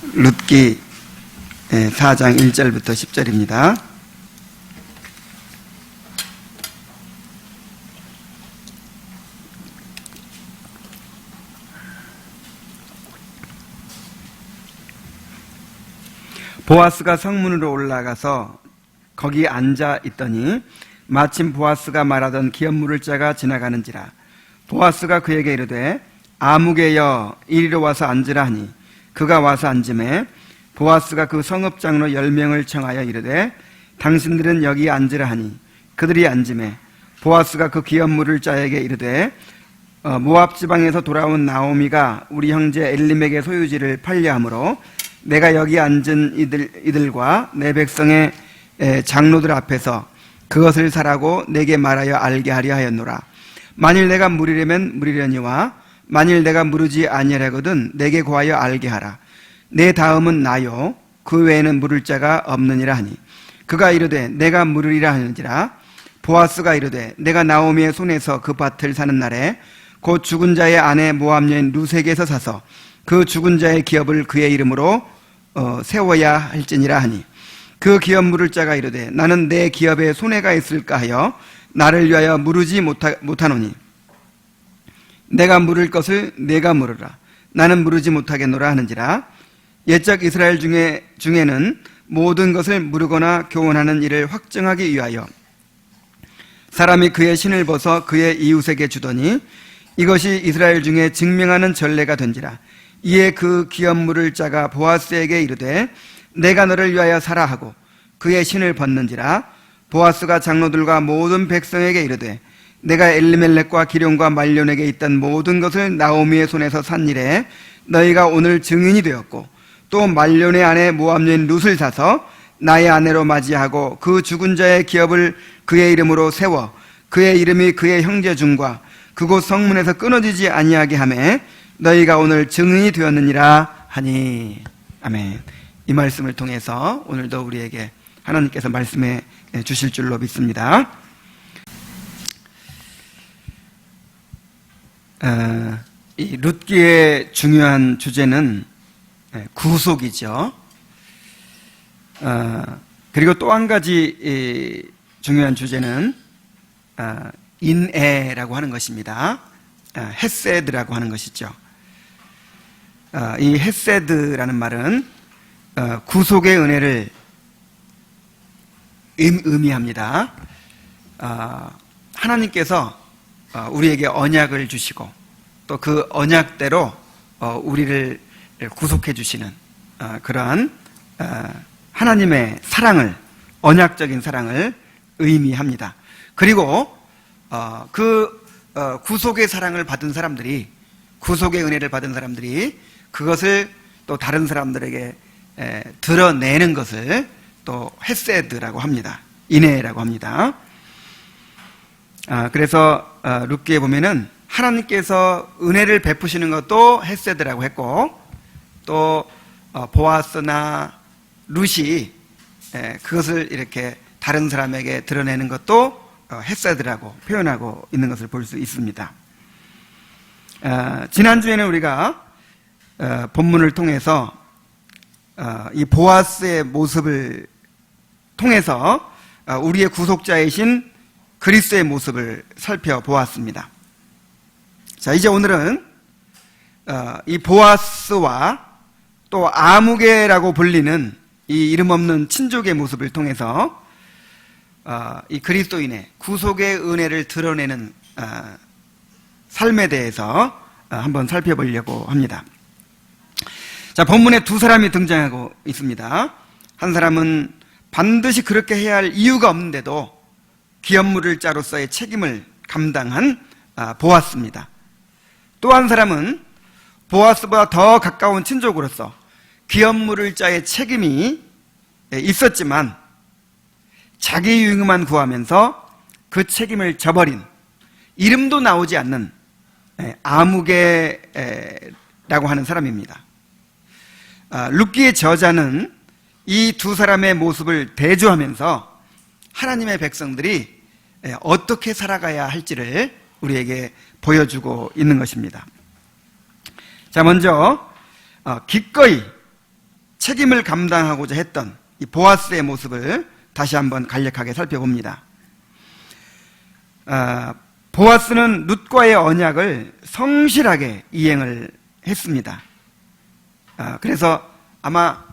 룻기 4장 1절부터 10절입니다. 보아스가 성문으로 올라가서 거기 앉아 있더니 마침 보아스가 말하던 기업 물을 자가 지나가는지라. 보아스가 그에게 이르되 아무개여 이리로 와서 앉으라 하니 그가 와서 앉음에 보아스가 그 성읍장로 10명을 청하여 이르되 당신들은 여기 앉으라 하니 그들이 앉음에 보아스가 그 기업 물을 자에게 이르되 모압 지방에서 돌아온 나오미가 우리 형제 엘림에게 소유지를 팔려 하므로 내가 여기 앉은 이들과 내 백성의 장로들 앞에서 그것을 사라고 내게 말하여 알게 하려 하였노라. 만일 내가 물으려면 물으려니와 만일 내가 물으지 아니하거든 내게 고하여 알게 하라. 내 다음은 나요 그 외에는 물을 자가 없느니라 하니 그가 이르되 내가 물으리라 하는지라. 보아스가 이르되 내가 나오미의 손에서 그 밭을 사는 날에 곧 죽은 자의 아내 모압 여인 룻에게서 사서 그 죽은 자의 기업을 그의 이름으로 세워야 할지니라 하니 그 기업 물을 자가 이르되 나는 내 기업에 손해가 있을까 하여 나를 위하여 물으지 못하노니 내가 물을 것을 내가 물으라. 나는 물으지 못하겠노라 하는지라. 옛적 이스라엘 중에는 모든 것을 물으거나 교훈하는 일을 확증하기 위하여 사람이 그의 신을 벗어 그의 이웃에게 주더니 이것이 이스라엘 중에 증명하는 전례가 된지라. 이에 그 기업 물을 자가 보아스에게 이르되 내가 너를 위하여 사라 하고 그의 신을 벗는지라. 보아스가 장로들과 모든 백성에게 이르되 내가 엘리멜렉과 기럯과 말론에게 있던 모든 것을 나오미의 손에서 산 일에 너희가 오늘 증인이 되었고 또 말론의 아내 모압 여인 룻을 사서 나의 아내로 맞이하고 그 죽은 자의 기업을 그의 이름으로 세워 그의 이름이 그의 형제 중과 그곳 성문에서 끊어지지 아니하게 하매 너희가 오늘 증인이 되었느니라 하니. 아멘. 이 말씀을 통해서 오늘도 우리에게 하나님께서 말씀해 주실 줄로 믿습니다. 이 룻기의 중요한 주제는 구속이죠. 그리고 또 한 가지 중요한 주제는 인애라고 하는 것입니다. 헤세드라고 하는 것이죠. 이 헤세드라는 말은 구속의 은혜를 의미합니다. 하나님께서 우리에게 언약을 주시고 또 그 언약대로 우리를 구속해 주시는 그러한 하나님의 사랑을, 언약적인 사랑을 의미합니다. 그리고 그 구속의 사랑을 받은 사람들이, 구속의 은혜를 받은 사람들이 그것을 또 다른 사람들에게 드러내는 것을 또 헤세드라고 합니다. 인애라고 합니다. 그래서 룻기에 보면은 하나님께서 은혜를 베푸시는 것도 헤세드라고 했고 또 보아스나 룻이 그것을 이렇게 다른 사람에게 드러내는 것도 헤세드라고 표현하고 있는 것을 볼 수 있습니다. 지난주에는 우리가 본문을 통해서 이 보아스의 모습을 통해서 우리의 구속자이신 그리스도의 모습을 살펴보았습니다. 자, 이제 오늘은 이 보아스와 또 아무개라고 불리는 이 이름 없는 친족의 모습을 통해서 이 그리스도인의 구속의 은혜를 드러내는 삶에 대해서 한번 살펴보려고 합니다. 자, 본문에 두 사람이 등장하고 있습니다. 한 사람은 반드시 그렇게 해야 할 이유가 없는데도 기업 물을 자로서의 책임을 감당한 보아스입니다. 또 한 사람은 보아스보다 더 가까운 친족으로서 기업 물을 자의 책임이 있었지만 자기 유익만 구하면서 그 책임을 저버린, 이름도 나오지 않는 아무개라고 하는 사람입니다. 룻기의 저자는 이 두 사람의 모습을 대조하면서 하나님의 백성들이 어떻게 살아가야 할지를 우리에게 보여주고 있는 것입니다. 자, 먼저 기꺼이 책임을 감당하고자 했던 이 보아스의 모습을 다시 한번 간략하게 살펴봅니다. 보아스는 룻과의 언약을 성실하게 이행을 했습니다. 그래서 아마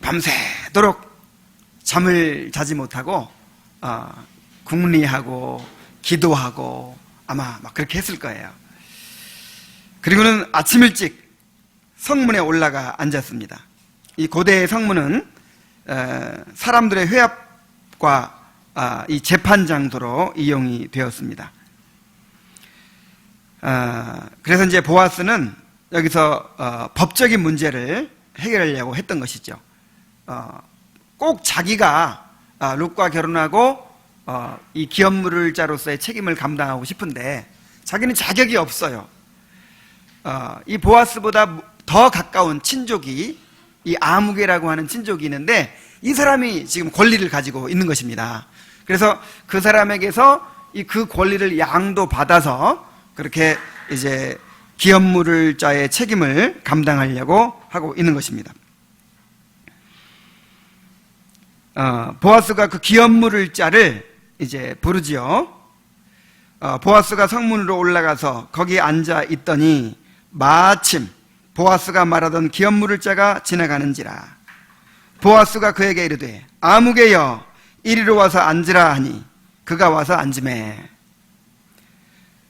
밤새도록 잠을 자지 못하고 궁리하고 기도하고 아마 막 그렇게 했을 거예요. 그리고는 아침 일찍 성문에 올라가 앉았습니다. 이 고대의 성문은 사람들의 회합과 이 재판 장소로 이용이 되었습니다. 그래서 이제 보아스는 여기서 법적인 문제를 해결하려고 했던 것이죠. 꼭 자기가 룻과 결혼하고 이 기업물자로서의 책임을 감당하고 싶은데 자기는 자격이 없어요. 이 보아스보다 더 가까운 친족이 이 아무개라고 하는 친족이 있는데 이 사람이 지금 권리를 가지고 있는 것입니다. 그래서 그 사람에게서 그 권리를 양도받아서 그렇게 이제 기업물자의 책임을 감당하려고 하고 있는 것입니다. 보아스가 그 기업물자를 이제 부르지요. 보아스가 성문으로 올라가서 거기 앉아 있더니 마침 보아스가 말하던 기업물자가 지나가는지라. 보아스가 그에게 이르되 아무개여 이리로 와서 앉으라 하니 그가 와서 앉으매.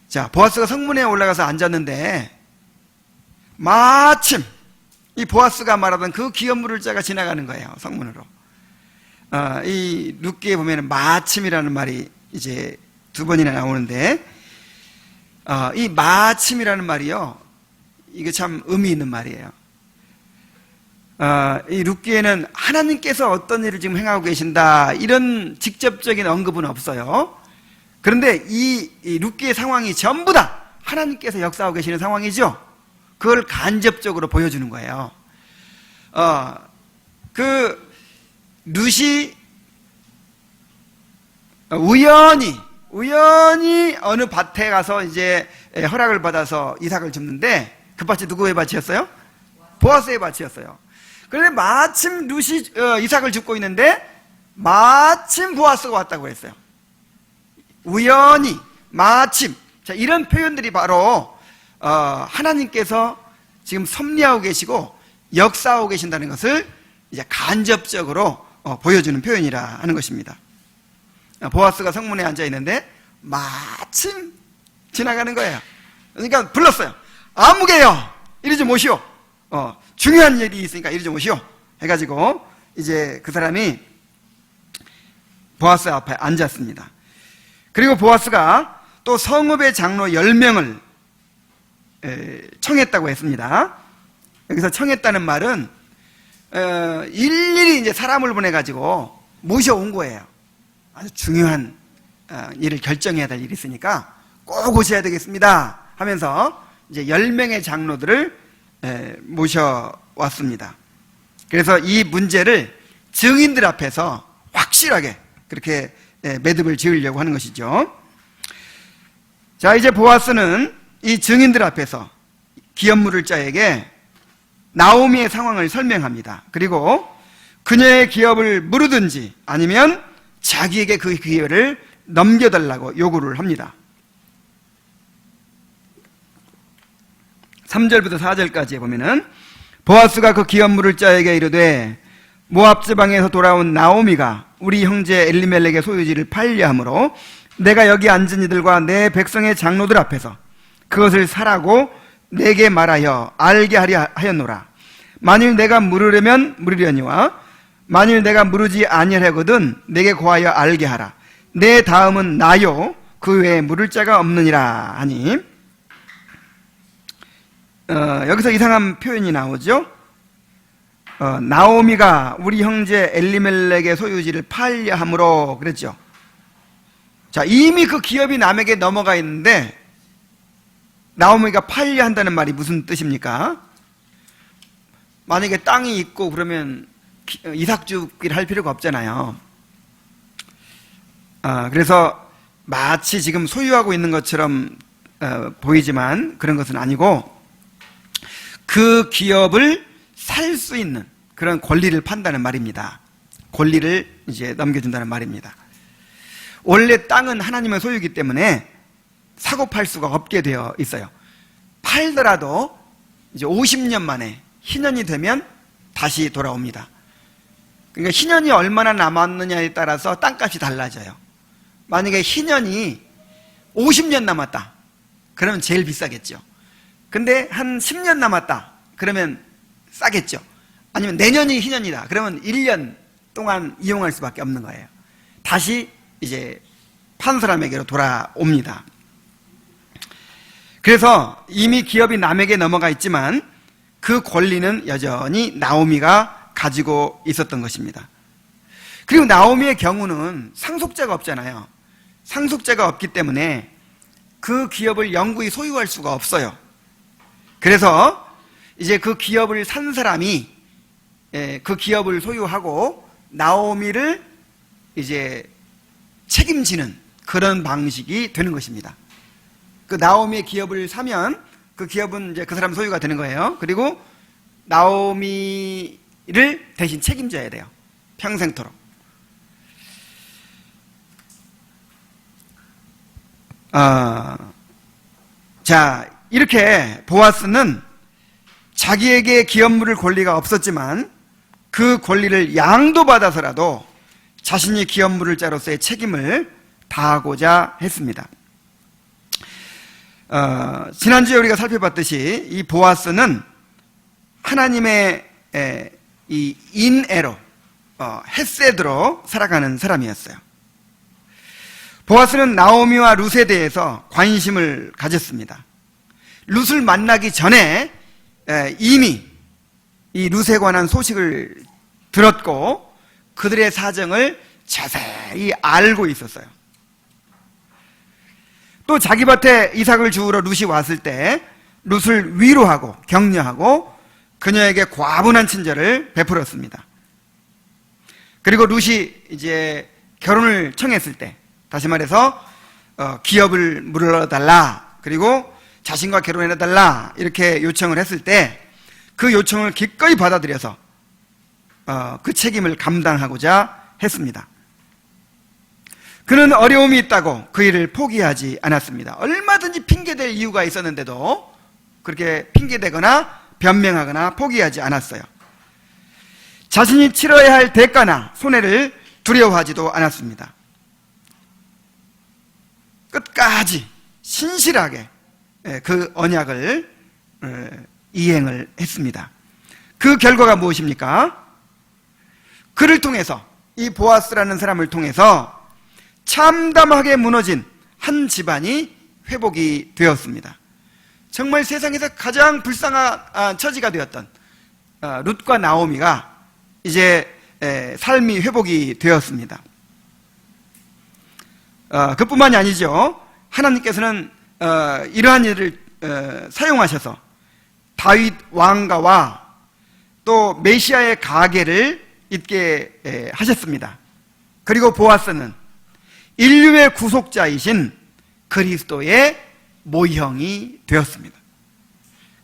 자, 보아스가 성문에 올라가서 앉았는데 마침 이 보아스가 말하던 그 기업물자가 지나가는 거예요. 성문으로. 이 룻기에 보면 마침이라는 말이 이제 두 번이나 나오는데 이 마침이라는 말이요, 이게 참 의미 있는 말이에요. 이 룻기에는 하나님께서 어떤 일을 지금 행하고 계신다 이런 직접적인 언급은 없어요. 그런데 이 룻기의 상황이 전부 다 하나님께서 역사하고 계시는 상황이죠. 그걸 간접적으로 보여주는 거예요. 그 룻이 우연히 어느 밭에 가서 이제 허락을 받아서 이삭을 줍는데 그 밭이 누구의 밭이었어요? 보아스의 밭이었어요. 그런데 마침 룻이 이삭을 줍고 있는데 마침 보아스가 왔다고 했어요. 우연히, 마침. 자, 이런 표현들이 바로 하나님께서 지금 섭리하고 계시고 역사하고 계신다는 것을 이제 간접적으로 보여주는 표현이라 하는 것입니다. 보아스가 성문에 앉아 있는데 마침 지나가는 거예요. 그러니까 불렀어요. 아무개요, 이리 좀 오시오. 중요한 일이 있으니까 이리 좀 오시오. 해가지고 이제 그 사람이 보아스 앞에 앉았습니다. 그리고 보아스가 또 성읍의 장로 10명을 청했다고 했습니다. 여기서 청했다는 말은 일일이 이제 사람을 보내가지고 모셔온 거예요. 아주 중요한 일을 결정해야 될 일이 있으니까 꼭 오셔야 되겠습니다 하면서 이제 10명의 장로들을 모셔왔습니다. 그래서 이 문제를 증인들 앞에서 확실하게 그렇게 매듭을 지으려고 하는 것이죠. 자, 이제 보아스는 이 증인들 앞에서 기업물자에게 나오미의 상황을 설명합니다. 그리고 그녀의 기업을 물으든지 아니면 자기에게 그 기회를 넘겨달라고 요구를 합니다. 3절부터 4절까지에 보면은 보아스가 그 기업물자에게 이르되 모압 지방에서 돌아온 나오미가 우리 형제 엘리멜렉의 소유지를 팔려 함으로 내가 여기 앉은 이들과 내 백성의 장로들 앞에서 그것을 사라고 내게 말하여 알게 하려 하였노라. 만일 내가 물으려면 물으려니와 만일 내가 물으지 아니하거든 내게 고하여 알게 하라. 내 다음은 나요 그 외에 물을 자가 없느니라 하니, 여기서 이상한 표현이 나오죠. 나오미가 우리 형제 엘리멜렉의 소유지를 팔려 함으로 그랬죠. 자, 이미 그 기업이 남에게 넘어가 있는데 나오미가 팔려 한다는 말이 무슨 뜻입니까? 만약에 땅이 있고 그러면 이삭 주기를 할 필요가 없잖아요. 그래서 마치 지금 소유하고 있는 것처럼 보이지만 그런 것은 아니고 그 기업을 살 수 있는 그런 권리를 판다는 말입니다. 권리를 이제 넘겨준다는 말입니다. 원래 땅은 하나님의 소유이기 때문에 사고 팔 수가 없게 되어 있어요. 팔더라도 이제 50년 만에 희년이 되면 다시 돌아옵니다. 그러니까 희년이 얼마나 남았느냐에 따라서 땅값이 달라져요. 만약에 희년이 50년 남았다 그러면 제일 비싸겠죠. 근데 한 10년 남았다 그러면 싸겠죠. 아니면 내년이 희년이다 그러면 1년 동안 이용할 수밖에 없는 거예요. 다시 이제 판 사람에게로 돌아옵니다. 그래서 이미 기업이 남에게 넘어가 있지만 그 권리는 여전히 나오미가 가지고 있었던 것입니다. 그리고 나오미의 경우는 상속자가 없잖아요. 상속자가 없기 때문에 그 기업을 영구히 소유할 수가 없어요. 그래서 이제 그 기업을 산 사람이 그 기업을 소유하고 나오미를 이제 책임지는 그런 방식이 되는 것입니다. 그 나오미의 기업을 사면 그 기업은 이제 그 사람 소유가 되는 거예요. 그리고 나오미를 대신 책임져야 돼요. 평생토록. 자, 이렇게 보아스는 자기에게 기업 물을 권리가 없었지만 그 권리를 양도받아서라도 자신이 기업 물을 자로서의 책임을 다하고자 했습니다. 지난주에 우리가 살펴봤듯이 이 보아스는 하나님의 이 인애로 헤세드로 살아가는 사람이었어요. 보아스는 나오미와 룻에 대해서 관심을 가졌습니다. 룻을 만나기 전에 이미 이 룻에 관한 소식을 들었고 그들의 사정을 자세히 알고 있었어요. 또 자기 밭에 이삭을 주우러 룻이 왔을 때 룻을 위로하고 격려하고 그녀에게 과분한 친절을 베풀었습니다. 그리고 룻이 이제 결혼을 청했을 때, 다시 말해서 기업을 물어달라, 그리고 자신과 결혼해달라 이렇게 요청을 했을 때 그 요청을 기꺼이 받아들여서 그 책임을 감당하고자 했습니다. 그는 어려움이 있다고 그 일을 포기하지 않았습니다. 얼마든지 핑계댈 이유가 있었는데도 그렇게 핑계대거나 변명하거나 포기하지 않았어요. 자신이 치러야 할 대가나 손해를 두려워하지도 않았습니다. 끝까지 신실하게 그 언약을 이행을 했습니다. 그 결과가 무엇입니까? 그를 통해서, 이 보아스라는 사람을 통해서 참담하게 무너진 한 집안이 회복이 되었습니다. 정말 세상에서 가장 불쌍한 처지가 되었던 룻과 나오미가 이제 삶이 회복이 되었습니다. 그뿐만이 아니죠. 하나님께서는 이러한 일을 사용하셔서 다윗 왕가와 또 메시아의 가계를 잇게 하셨습니다. 그리고 보아스는 인류의 구속자이신 그리스도의 모형이 되었습니다.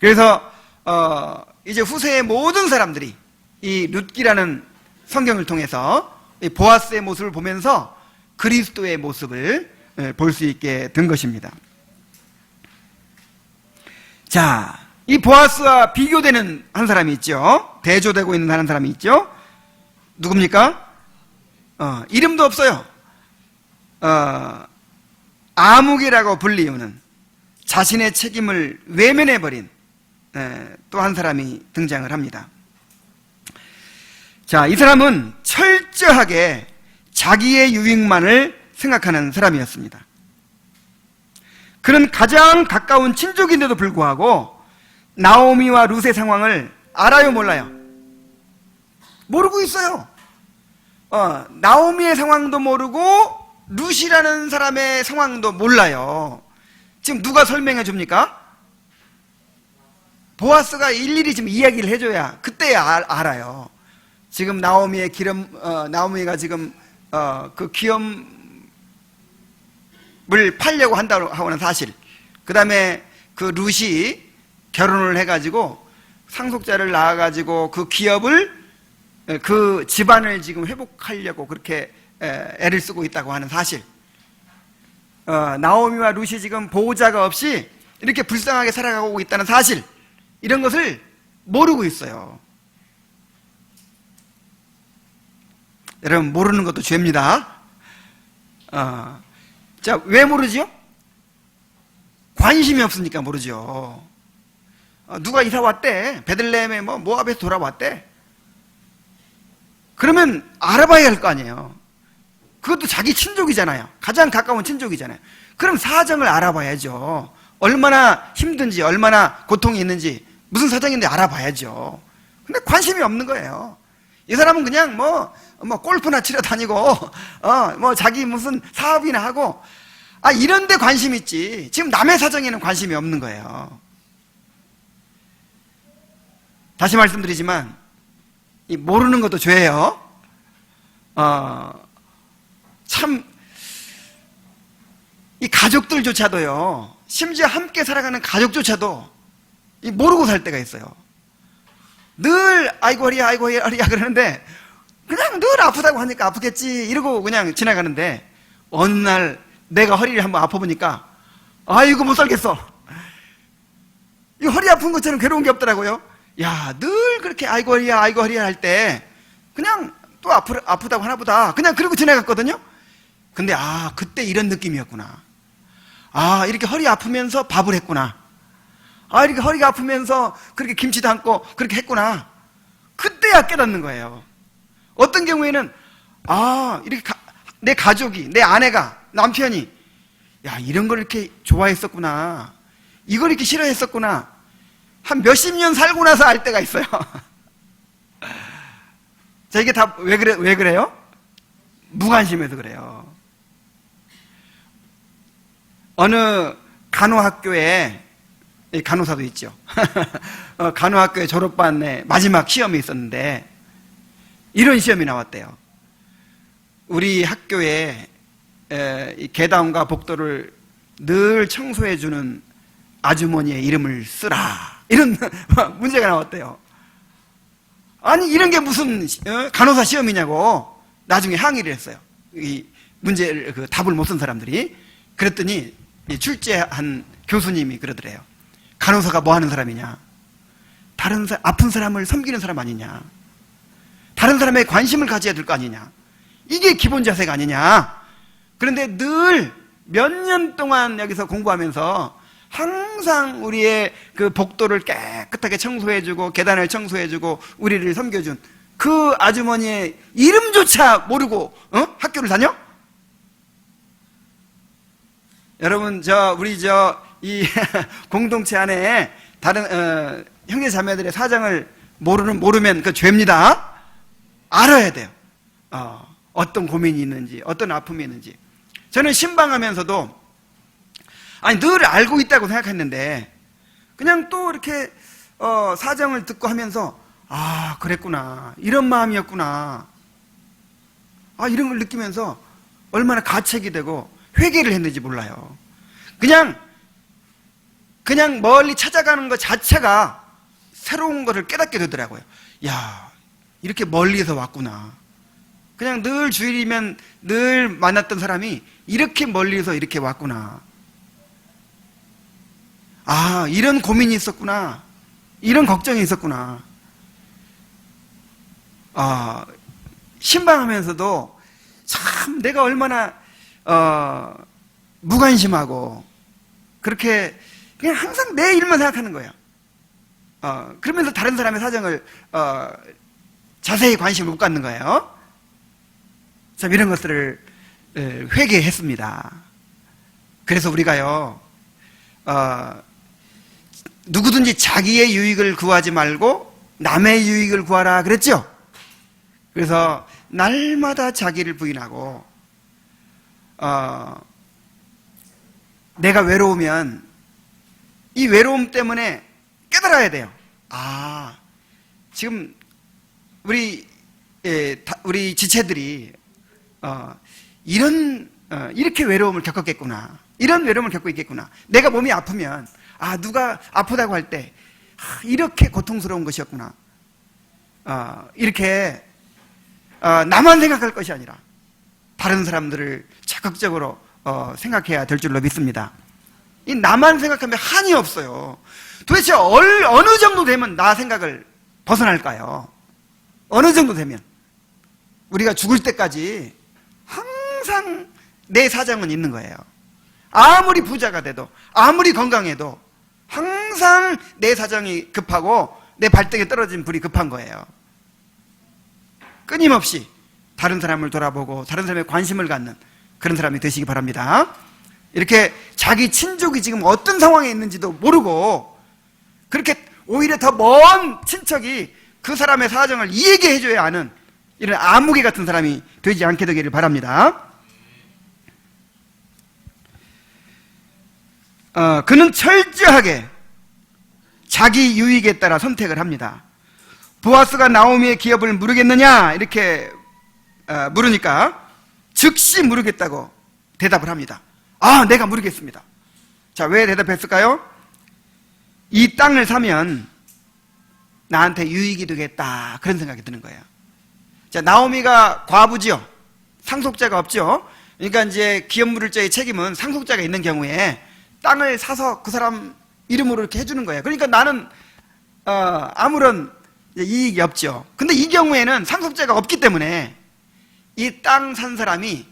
그래서 이제 후세의 모든 사람들이 이 룻기라는 성경을 통해서 이 보아스의 모습을 보면서 그리스도의 모습을 볼 수 있게 된 것입니다. 자, 이 보아스와 비교되는 한 사람이 있죠. 대조되고 있는 한 사람이 있죠. 누굽니까? 이름도 없어요. 아묵이라고 불리우는 자신의 책임을 외면해버린 또 한 사람이 등장을 합니다. 자, 이 사람은 철저하게 자기의 유익만을 생각하는 사람이었습니다. 그는 가장 가까운 친족인데도 불구하고 나오미와 룻의 상황을 알아요, 몰라요? 모르고 있어요. 나오미의 상황도 모르고 룻이라는 사람의 상황도 몰라요. 지금 누가 설명해 줍니까? 보아스가 일일이 지금 이야기를 해줘야 그때야 알아요. 지금 나오미가 지금 그 기업을 팔려고 한다고 하는 사실, 그 다음에 그 룻이 결혼을 해가지고 상속자를 낳아가지고 그 기업을, 그 집안을 지금 회복하려고 그렇게 애를 쓰고 있다고 하는 사실. 나오미와 룻이 지금 보호자가 없이 이렇게 불쌍하게 살아가고 있다는 사실, 이런 것을 모르고 있어요. 여러분, 모르는 것도 죄입니다. 자, 왜 모르지요? 관심이 없으니까 모르죠. 누가 이사 왔대, 베들레헴에 모압에서 돌아왔대, 그러면 알아봐야 할 거 아니에요. 그것도 자기 친족이잖아요. 가장 가까운 친족이잖아요. 그럼 사정을 알아봐야죠. 얼마나 힘든지, 얼마나 고통이 있는지, 무슨 사정인지 알아봐야죠. 근데 관심이 없는 거예요. 이 사람은 그냥 골프나 치러 다니고, 자기 무슨 사업이나 하고, 이런 데 관심 있지. 지금 남의 사정에는 관심이 없는 거예요. 다시 말씀드리지만, 이 모르는 것도 죄예요. 참, 이 가족들조차도요, 심지어 함께 살아가는 가족조차도 모르고 살 때가 있어요. 늘 아이고 허리야, 아이고 허리야 그러는데 그냥 늘 아프다고 하니까 아프겠지 이러고 그냥 지나가는데, 어느 날 내가 허리를 한번 아파보니까 아이고 못 살겠어. 이 허리 아픈 것처럼 괴로운 게 없더라고요. 야, 늘 그렇게 아이고 허리야 할 때 그냥 또 아프다고 하나보다 그냥 그러고 지나갔거든요. 근데 그때 이런 느낌이었구나. 이렇게 허리 아프면서 밥을 했구나. 이렇게 허리가 아프면서 그렇게 김치 담고 그렇게 했구나. 그때야 깨닫는 거예요. 어떤 경우에는 이렇게 내 가족이, 내 아내가, 남편이 이런 걸 이렇게 좋아했었구나, 이걸 이렇게 싫어했었구나, 한 몇십 년 살고 나서 알 때가 있어요. 자, 이게 다 왜 그래요? 무관심해서 그래요. 어느 간호학교에, 간호사도 있죠. 간호학교에 졸업반에 마지막 시험이 있었는데 이런 시험이 나왔대요. 우리 학교에 계단과 복도를 늘 청소해주는 아주머니의 이름을 쓰라, 이런 문제가 나왔대요. 아니, 이런 게 무슨 간호사 시험이냐고 나중에 항의를 했어요. 이 문제를, 답을 못 쓴 사람들이. 그랬더니 출제한 교수님이 그러더래요. 간호사가 뭐 하는 사람이냐? 아픈 사람을 섬기는 사람 아니냐? 다른 사람의 관심을 가져야 될 거 아니냐? 이게 기본 자세가 아니냐? 그런데 늘 몇 년 동안 여기서 공부하면서 항상 우리의 그 복도를 깨끗하게 청소해주고 계단을 청소해주고 우리를 섬겨준 그 아주머니의 이름조차 모르고 학교를 다녀? 여러분, 우리 이 공동체 안에 다른 형제 자매들의 사정을 모르면 그 죄입니다. 알아야 돼요. 어떤 고민이 있는지, 어떤 아픔이 있는지. 저는 신방하면서도 늘 알고 있다고 생각했는데 그냥 또 이렇게 사정을 듣고 하면서 그랬구나, 이런 마음이었구나, 이런 걸 느끼면서 얼마나 가책이 되고 회개를 했는지 몰라요. 그냥 멀리 찾아가는 것 자체가 새로운 것을 깨닫게 되더라고요. 야, 이렇게 멀리서 왔구나. 그냥 늘 주일이면 늘 만났던 사람이 이렇게 멀리서 이렇게 왔구나. 이런 고민이 있었구나, 이런 걱정이 있었구나. 신방하면서도 참 내가 얼마나 무관심하고 그렇게 그냥 항상 내 일만 생각하는 거예요. 그러면서 다른 사람의 사정을 자세히 관심을 못 갖는 거예요. 참, 이런 것들을 회개했습니다. 그래서 우리가요, 누구든지 자기의 유익을 구하지 말고 남의 유익을 구하라 그랬죠. 그래서 날마다 자기를 부인하고 내가 외로우면 이 외로움 때문에 깨달아야 돼요. 지금 우리 지체들이 이렇게 외로움을 겪었겠구나, 이런 외로움을 겪고 있겠구나. 내가 몸이 아프면 누가 아프다고 할 때 이렇게 고통스러운 것이었구나. 이렇게 나만 생각할 것이 아니라 다른 사람들을 적극적으로 생각해야 될 줄로 믿습니다. 이 나만 생각하면 한이 없어요. 도대체 어느 정도 되면 나 생각을 벗어날까요? 어느 정도 되면? 우리가 죽을 때까지 항상 내 사정은 있는 거예요. 아무리 부자가 돼도, 아무리 건강해도 항상 내 사정이 급하고 내 발등에 떨어진 불이 급한 거예요. 끊임없이 다른 사람을 돌아보고 다른 사람에 관심을 갖는 그런 사람이 되시기 바랍니다. 이렇게 자기 친족이 지금 어떤 상황에 있는지도 모르고 그렇게 오히려 더 먼 친척이 그 사람의 사정을 이해게 해줘야 하는 이런 아무개 같은 사람이 되지 않게 되기를 바랍니다. 그는 철저하게 자기 유익에 따라 선택을 합니다. 보아스가 나오미의 기업을 물으겠느냐 이렇게 물으니까 즉시 물으겠다고 대답을 합니다. 내가 물으겠습니다. 자, 왜 대답했을까요? 이 땅을 사면 나한테 유익이 되겠다 그런 생각이 드는 거예요. 자, 나오미가 과부지요. 상속자가 없죠. 그러니까 이제 기업 물을 자의 책임은 상속자가 있는 경우에 땅을 사서 그 사람 이름으로 이렇게 해주는 거예요. 그러니까 나는 아무런 이익이 없죠. 근데 이 경우에는 상속자가 없기 때문에 이 땅 산 사람이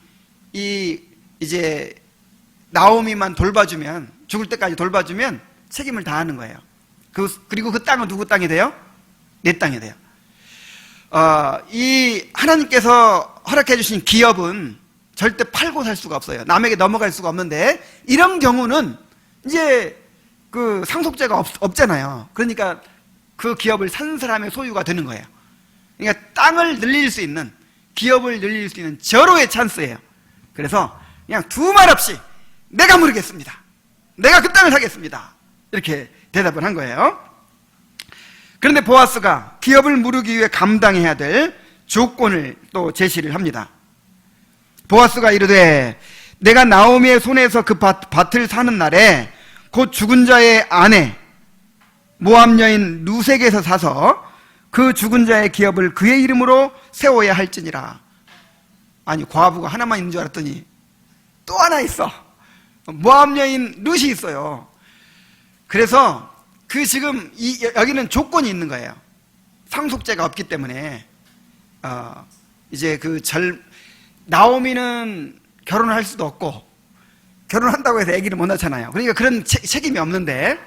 이제 나오미만 돌봐주면, 죽을 때까지 돌봐주면 책임을 다하는 거예요. 그리고 그 땅은 누구 땅이 돼요? 내 땅이 돼요. 이 하나님께서 허락해 주신 기업은 절대 팔고 살 수가 없어요. 남에게 넘어갈 수가 없는데 이런 경우는 이제 그 상속자가 없잖아요. 그러니까 그 기업을 산 사람의 소유가 되는 거예요. 그러니까 땅을 늘릴 수 있는, 기업을 늘릴 수 있는 절호의 찬스예요. 그래서 그냥 두 말 없이 내가 물으겠습니다. 내가 그 땅을 사겠습니다. 이렇게 대답을 한 거예요. 그런데 보아스가 기업을 물으기 위해 감당해야 될 조건을 또 제시를 합니다. 보아스가 이르되 내가 나오미의 손에서 그 밭을 사는 날에 곧 죽은 자의 아내 모압 여인 루색에서 사서 그 죽은 자의 기업을 그의 이름으로 세워야 할지니라. 아니, 과부가 하나만 있는 줄 알았더니 또 하나 있어. 모압 여인 룻이 있어요. 그래서 지금 여기는 조건이 있는 거예요. 상속자가 없기 때문에 이제 나오미는 결혼을 할 수도 없고 결혼한다고 해서 아기를 못 낳잖아요. 그러니까 그런 책임이 없는데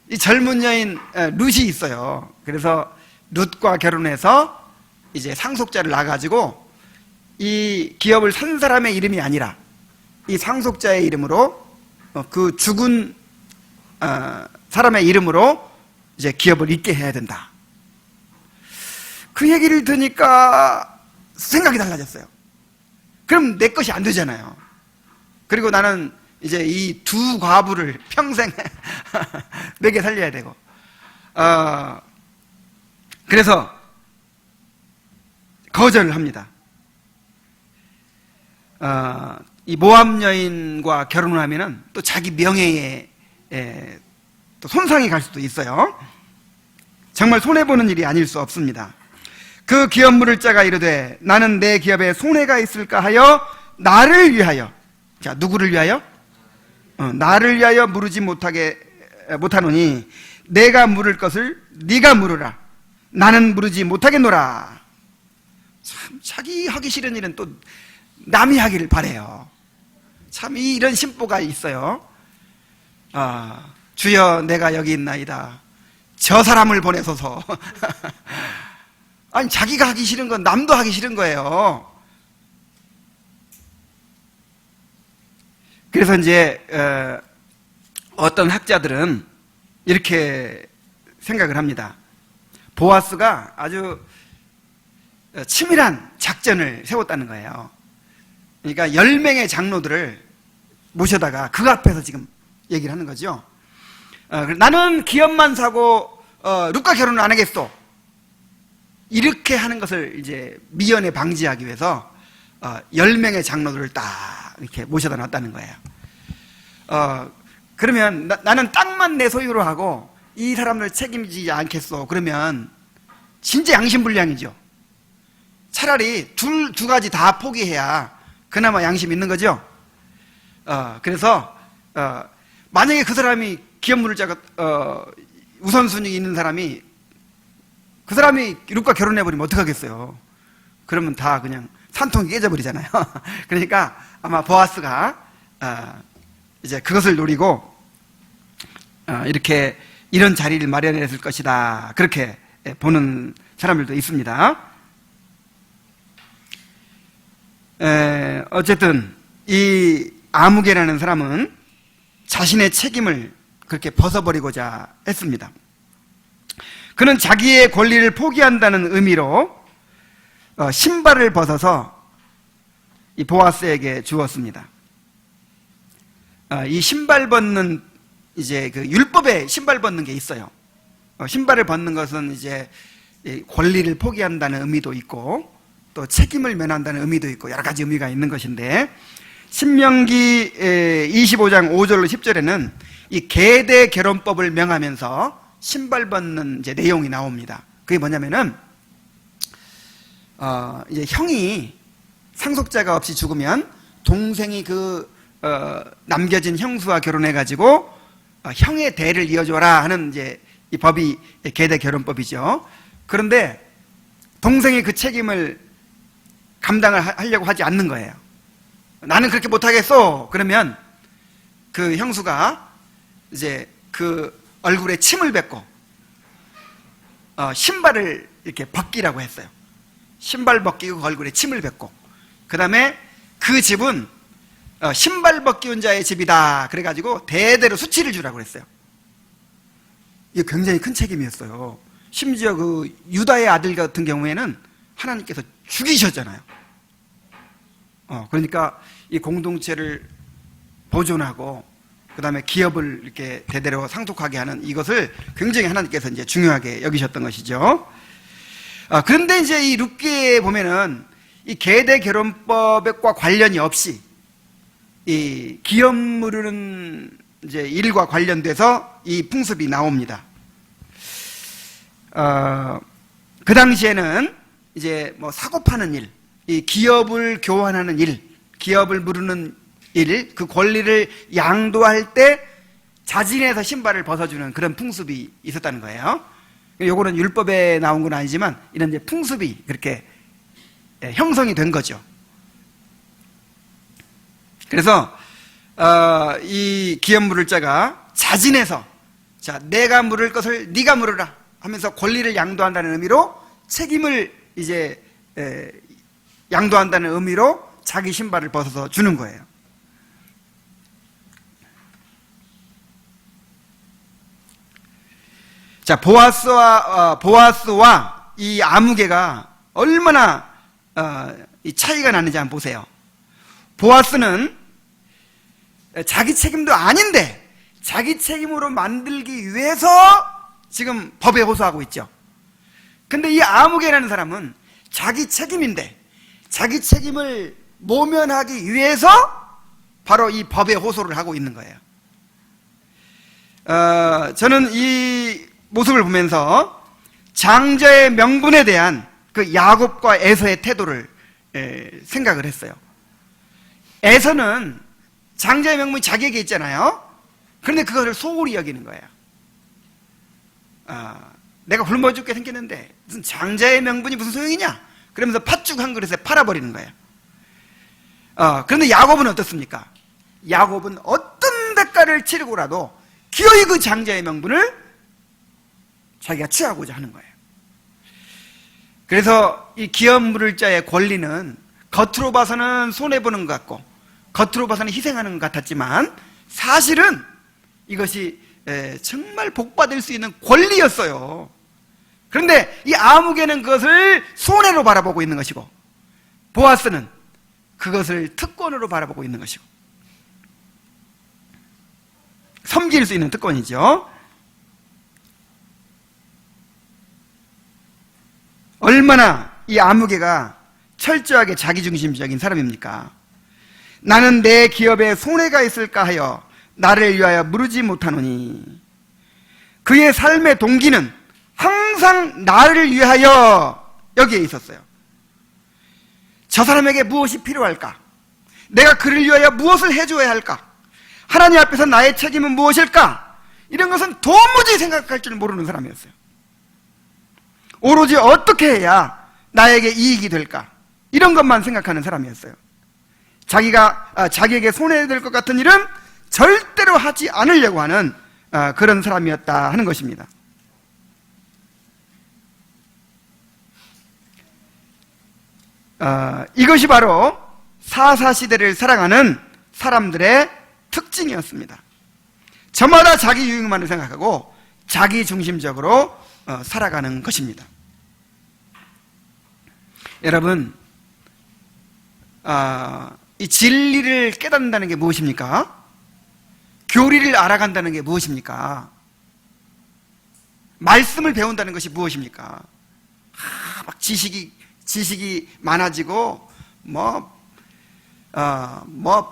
이 젊은 여인 룻이 있어요. 그래서 룻과 결혼해서 이제 상속자를 낳아가지고 이 기업을 산 사람의 이름이 아니라 이 상속자의 이름으로 그 죽은 사람의 이름으로 이제 기업을 잇게 해야 된다. 그 얘기를 들으니까 생각이 달라졌어요. 그럼 내 것이 안 되잖아요. 그리고 나는 이제 이 두 과부를 평생 내게 살려야 되고, 그래서 거절을 합니다. 이 모압 여인과 결혼을 하면은 또 자기 명예에 또 손상이 갈 수도 있어요. 정말 손해보는 일이 아닐 수 없습니다. 그 기업 물을 자가 이르되 나는 내 기업에 손해가 있을까 하여 나를 위하여, 자, 누구를 위하여? 나를 위하여 물으지 못하노니 내가 물을 것을 네가 물으라. 나는 물으지 못하겠노라. 참, 자기 하기 싫은 일은 또 남이 하기를 바래요. 참, 이런 심보가 있어요. 주여, 내가 여기 있나이다. 저 사람을 보내소서. 아니, 자기가 하기 싫은 건 남도 하기 싫은 거예요. 그래서 이제 어떤 학자들은 이렇게 생각을 합니다. 보아스가 아주 치밀한 작전을 세웠다는 거예요. 그러니까 10명의 장로들을 모셔다가 그 앞에서 지금 얘기를 하는 거죠. 나는 기업만 사고 룻과 결혼을 안 하겠소. 이렇게 하는 것을 이제 미연에 방지하기 위해서 10명의 장로들을 딱 이렇게 모셔다 놨다는 거예요. 그러면 나는 땅만 내 소유로 하고 이 사람을 책임지지 않겠소. 그러면 진짜 양심불량이죠. 차라리 두 가지 다 포기해야 그나마 양심 있는 거죠. 그래서 만약에 그 사람이 기업물자가 우선순위 있는 사람이 그 사람이 룻과 결혼해버리면 어떡하겠어요. 그러면 다 그냥 산통이 깨져버리잖아요. 그러니까 아마 보아스가 이제 그것을 노리고 이렇게 이런 자리를 마련했을 것이다. 그렇게 보는 사람들도 있습니다. 어쨌든 이 아무개라는 사람은 자신의 책임을 그렇게 벗어버리고자 했습니다. 그는 자기의 권리를 포기한다는 의미로 신발을 벗어서 이 보아스에게 주었습니다. 이 신발 벗는 이제 그 율법에 신발 벗는 게 있어요. 신발을 벗는 것은 이제 권리를 포기한다는 의미도 있고 또 책임을 면한다는 의미도 있고 여러 가지 의미가 있는 것인데, 신명기 25장 5절로 10절에는 이 계대 결혼법을 명하면서 신발 벗는 이제 내용이 나옵니다. 그게 뭐냐면은 이제 형이 상속자가 없이 죽으면 동생이 남겨진 형수와 결혼해 가지고 형의 대를 이어줘라 하는 이제 이 법이 계대 결혼법이죠. 그런데 동생이 그 책임을 감당을 하려고 하지 않는 거예요. 나는 그렇게 못하겠어. 그러면 그 형수가 이제 그 얼굴에 침을 뱉고 신발을 이렇게 벗기라고 했어요. 신발 벗기고 얼굴에 침을 뱉고, 그 다음에 그 집은 신발 벗기운 자의 집이다. 그래가지고 대대로 수치를 주라고 그랬어요. 이게 굉장히 큰 책임이었어요. 심지어 그 유다의 아들 같은 경우에는 하나님께서 죽이셨잖아요. 그러니까 이 공동체를 보존하고 그 다음에 기업을 이렇게 대대로 상속하게 하는 이것을 굉장히 하나님께서 이제 중요하게 여기셨던 것이죠. 그런데 이제 이 룻기에 보면은 이 계대 결혼법과 관련이 없이 이 기업 무르는 이제 일과 관련돼서 이 풍습이 나옵니다. 그 당시에는 이제 뭐 사고 파는 일, 이 기업을 교환하는 일, 기업을 무르는 일, 그 권리를 양도할 때 자진해서 신발을 벗어주는 그런 풍습이 있었다는 거예요. 요거는 율법에 나온 건 아니지만 이런 이제 풍습이 그렇게 형성이 된 거죠. 그래서 이 기업 물을 자가 자진해서 자, 내가 물을 것을 네가 물으라 하면서 권리를 양도한다는 의미로 책임을 이제 양도한다는 의미로 자기 신발을 벗어서 주는 거예요. 자, 보아스와 이 아무개가 얼마나 이 차이가 나는지 한번 보세요. 보아스는 자기 책임도 아닌데 자기 책임으로 만들기 위해서 지금 법에 호소하고 있죠. 근데 이 아무개라는 사람은 자기 책임인데 자기 책임을 모면하기 위해서 바로 이 법에 호소를 하고 있는 거예요. 저는 이 모습을 보면서 장자의 명분에 대한 그 야곱과 에서의 태도를 생각을 했어요. 에서는 장자의 명분이 자기에게 있잖아요. 그런데 그것을 소홀히 여기는 거예요. 내가 굶어 죽게 생겼는데 무슨 장자의 명분이 무슨 소용이냐? 그러면서 팥죽 한 그릇에 팔아버리는 거예요. 그런데 야곱은 어떻습니까? 야곱은 어떤 대가를 치르고라도 기어이 그 장자의 명분을 자기가 취하고자 하는 거예요. 그래서 이 기업 물을 자의 권리는 겉으로 봐서는 손해보는 것 같고 겉으로 봐서는 희생하는 것 같았지만 사실은 이것이 정말 복받을 수 있는 권리였어요. 그런데 이 아무개는 그것을 손해로 바라보고 있는 것이고 보아스는 그것을 특권으로 바라보고 있는 것이고 섬길 수 있는 특권이죠. 얼마나 이 아무개가 철저하게 자기중심적인 사람입니까? 나는 내 기업에 손해가 있을까 하여 나를 위하여 물으지 못하노니 그의 삶의 동기는 항상 나를 위하여 여기에 있었어요. 저 사람에게 무엇이 필요할까? 내가 그를 위하여 무엇을 해줘야 할까? 하나님 앞에서 나의 책임은 무엇일까? 이런 것은 도무지 생각할 줄 모르는 사람이었어요. 오로지 어떻게 해야 나에게 이익이 될까? 이런 것만 생각하는 사람이었어요. 자기에게 손해될 것 같은 일은 절대로 하지 않으려고 하는 그런 사람이었다 하는 것입니다. 이것이 바로 사사시대를 살아가는 사람들의 특징이었습니다. 저마다 자기 유익만을 생각하고 자기 중심적으로 살아가는 것입니다. 여러분, 이 진리를 깨닫는다는 게 무엇입니까? 교리를 알아간다는 게 무엇입니까? 말씀을 배운다는 것이 무엇입니까? 막 지식이 많아지고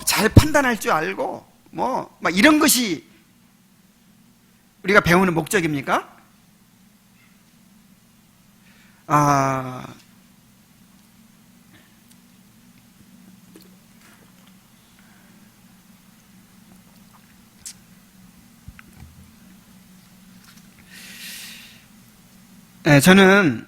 잘 판단할 줄 알고 막 이런 것이 우리가 배우는 목적입니까? 저는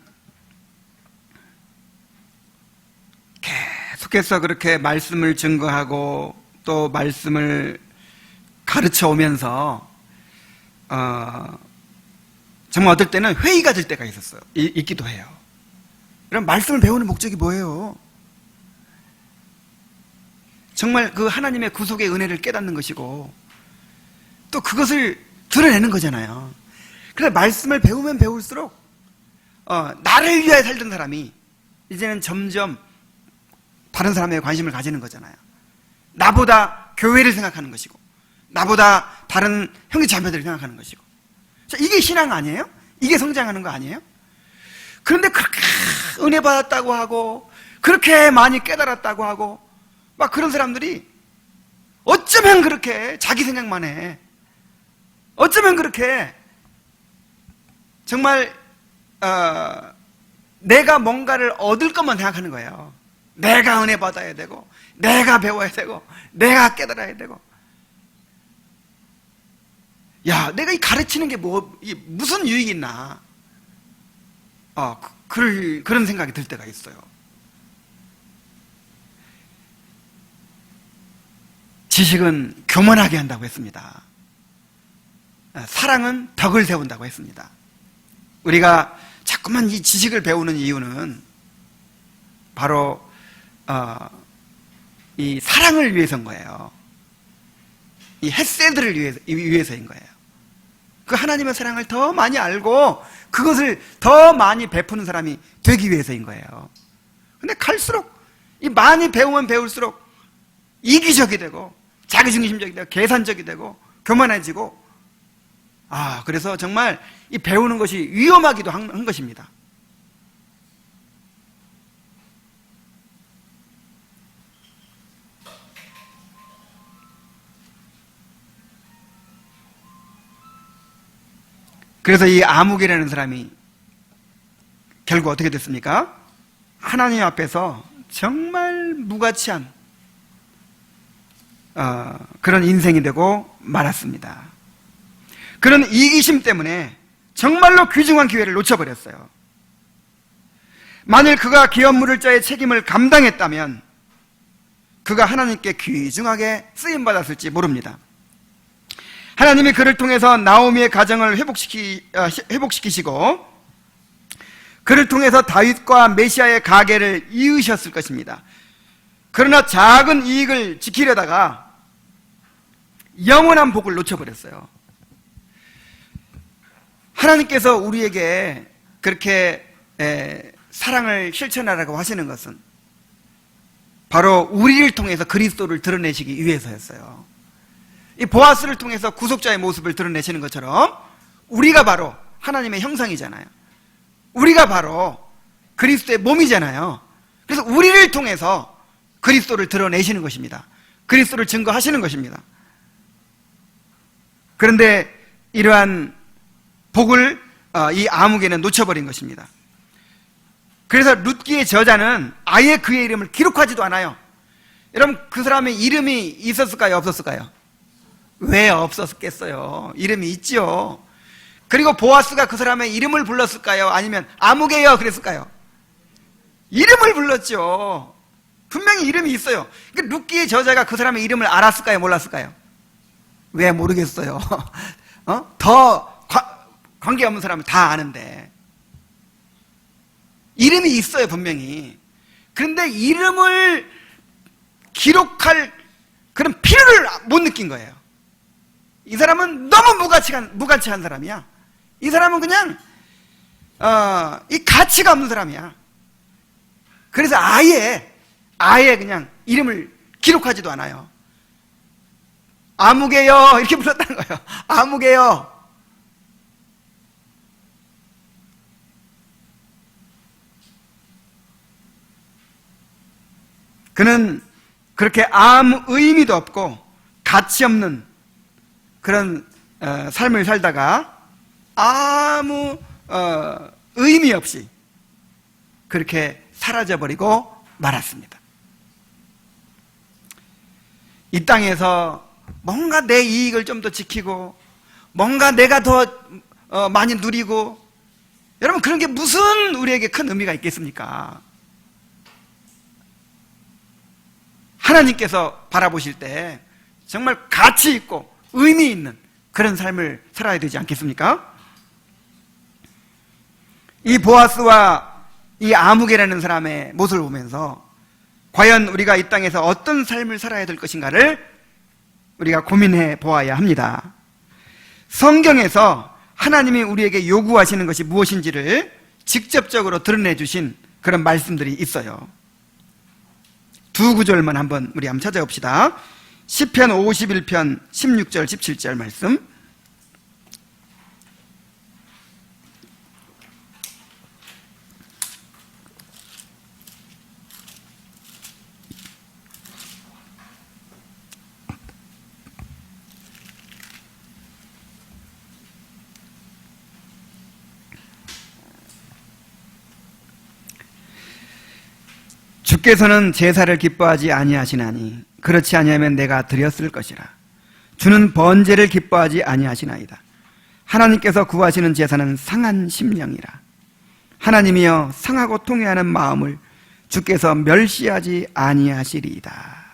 계속해서 그렇게 말씀을 증거하고 또 말씀을 가르쳐 오면서 정말 어떨 때는 회의가 될 때가 있기도 해요. 그럼 말씀을 배우는 목적이 뭐예요? 정말 그 하나님의 구속의 은혜를 깨닫는 것이고 또 그것을 드러내는 거잖아요. 그래서 말씀을 배우면 배울수록 나를 위하여 살던 사람이 이제는 점점 다른 사람에게 관심을 가지는 거잖아요. 나보다 교회를 생각하는 것이고 나보다 다른 형제 자매들을 생각하는 것이고. 자, 이게 신앙 아니에요? 이게 성장하는 거 아니에요? 그런데 그렇게 은혜 받았다고 하고 그렇게 많이 깨달았다고 하고 막 그런 사람들이 어쩌면 그렇게 자기 생각만 해. 어쩌면 그렇게 정말 내가 뭔가를 얻을 것만 생각하는 거예요. 내가 은혜 받아야 되고 내가 배워야 되고 내가 깨달아야 되고. 야, 내가 이 가르치는 게 무슨 유익이 있나? 그런 생각이 들 때가 있어요. 지식은 교만하게 한다고 했습니다. 사랑은 덕을 세운다고 했습니다. 우리가 자꾸만 이 지식을 배우는 이유는 바로 이 사랑을 위해서인 거예요. 이 헤세드를 위해서인 거예요. 그 하나님의 사랑을 더 많이 알고 그것을 더 많이 베푸는 사람이 되기 위해서인 거예요. 근데 갈수록 이 많이 배우면 배울수록 이기적이 되고 자기중심적이 되고 계산적이 되고 교만해지고 그래서 정말 이 배우는 것이 위험하기도 한 것입니다. 그래서 이 아무개라는 사람이 결국 어떻게 됐습니까? 하나님 앞에서 정말 무가치한 그런 인생이 되고 말았습니다. 그런 이기심 때문에 정말로 귀중한 기회를 놓쳐버렸어요. 만일 그가 기업 물을 자의 책임을 감당했다면 그가 하나님께 귀중하게 쓰임받았을지 모릅니다. 하나님이 그를 통해서 나오미의 가정을 회복시키시고 그를 통해서 다윗과 메시아의 가계를 이으셨을 것입니다. 그러나 작은 이익을 지키려다가 영원한 복을 놓쳐버렸어요. 하나님께서 우리에게 그렇게 사랑을 실천하라고 하시는 것은 바로 우리를 통해서 그리스도를 드러내시기 위해서였어요. 이 보아스를 통해서 구속자의 모습을 드러내시는 것처럼 우리가 바로 하나님의 형상이잖아요. 우리가 바로 그리스도의 몸이잖아요. 그래서 우리를 통해서 그리스도를 드러내시는 것입니다. 그리스도를 증거하시는 것입니다. 그런데 이러한 복을 이 아무개는 놓쳐버린 것입니다. 그래서 룻기의 저자는 아예 그의 이름을 기록하지도 않아요. 여러분, 그 사람의 이름이 있었을까요? 없었을까요? 왜 없었겠어요? 이름이 있죠. 그리고 보아스가 그 사람의 이름을 불렀을까요? 아니면 아무개여 그랬을까요? 이름을 불렀죠. 분명히 이름이 있어요. 그러니까 룻기의 저자가 그 사람의 이름을 알았을까요? 몰랐을까요? 왜 모르겠어요. 더 관계없는 사람은 다 아는데. 이름이 있어요, 분명히. 그런데 이름을 기록할 그런 필요를 못 느낀 거예요. 이 사람은 너무 무가치한 사람이야. 이 사람은 그냥 이 가치가 없는 사람이야. 그래서 아예 그냥 이름을 기록하지도 않아요. 아무개요 이렇게 불렀다는 거예요. 아무개요. 그는 그렇게 아무 의미도 없고 가치 없는 그런 삶을 살다가 아무 의미 없이 그렇게 사라져버리고 말았습니다. 이 땅에서 뭔가 내 이익을 좀 더 지키고 뭔가 내가 더 많이 누리고, 여러분 그런 게 무슨 우리에게 큰 의미가 있겠습니까? 하나님께서 바라보실 때 정말 가치 있고 의미 있는 그런 삶을 살아야 되지 않겠습니까? 이 보아스와 이 아무개라는 사람의 모습을 보면서 과연 우리가 이 땅에서 어떤 삶을 살아야 될 것인가를 우리가 고민해 보아야 합니다. 성경에서 하나님이 우리에게 요구하시는 것이 무엇인지를 직접적으로 드러내 주신 그런 말씀들이 있어요. 두 구절만 우리 한번 찾아봅시다. 시편 51편 16절 17절 말씀. 주께서는 제사를 기뻐하지 아니하시나니 그렇지 아니하면 내가 드렸을 것이라. 주는 번제를 기뻐하지 아니하시나이다. 하나님께서 구하시는 제사는 상한 심령이라. 하나님이여 상하고 통회하는 마음을 주께서 멸시하지 아니하시리이다.